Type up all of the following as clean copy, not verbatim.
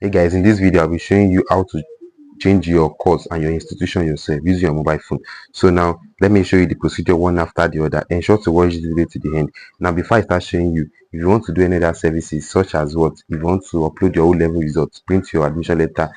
Hey guys, in this video I'll be showing you how to change your course and your institution yourself using your mobile phone. So now let me show you the procedure one after the other. Ensure to watch this video to the end. Now before I start showing you, if you want to do any other services such as what, if you want to upload your O-level results, print your admission letter,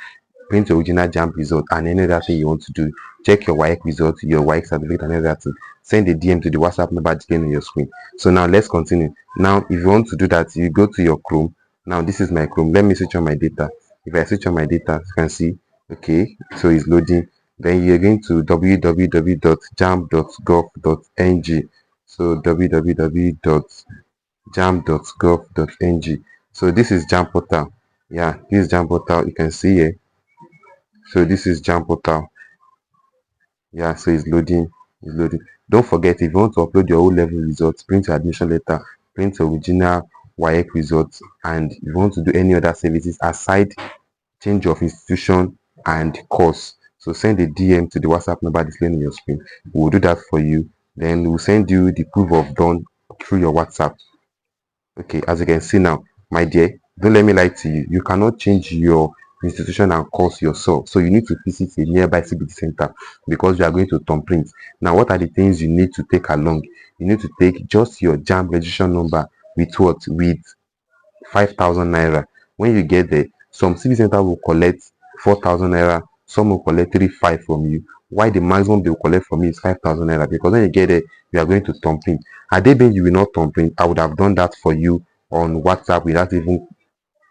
print your original JAMB result, and any other thing you want to do, check your WAEC result, your WAEC certificate, and any other thing, send a DM to the WhatsApp number displayed on your screen. So now let's continue. Now if you want to do that, you go to your Chrome. Now this is my Chrome. Let me switch on my data. If I switch on my data, you can see, okay, so it's loading. Then you're going to www.jamb.gov.ng. So www.jamb.gov.ng. So this is JAMB portal. Yeah, this is JAMB portal. You can see here. So this is JAMB portal. Yeah, so it's loading. Don't forget, if you want to upload your O-level results, print your admission letter, print your original WAEC results, and if you want to do any other services aside change of institution and course, so send a DM to the WhatsApp number displayed on your screen. We will do that for you. Then we'll send you the proof of done through your WhatsApp. Okay, as you can see now, my dear, don't let me lie to you, you cannot change your institution and course yourself. So you need to visit a nearby CBT center because you are going to thumbprint. Now what are the things you need to take along? You need to take just your JAMB registration number with what, with 5,000 naira. When you get there, some CBT center will collect 4,000 naira, some will collect 3,500 from you. Why the maximum they will collect from you is 5,000 naira? Because when you get there, you are going to thumbprint. Had they been you will not thumbprint, I would have done that for you on WhatsApp without even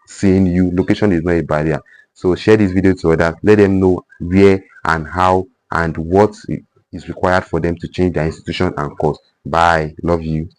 seeing you. Location is not a barrier. So share this video to others. Let them know where and how and what is required for them to change their institution and course. Bye. Love you.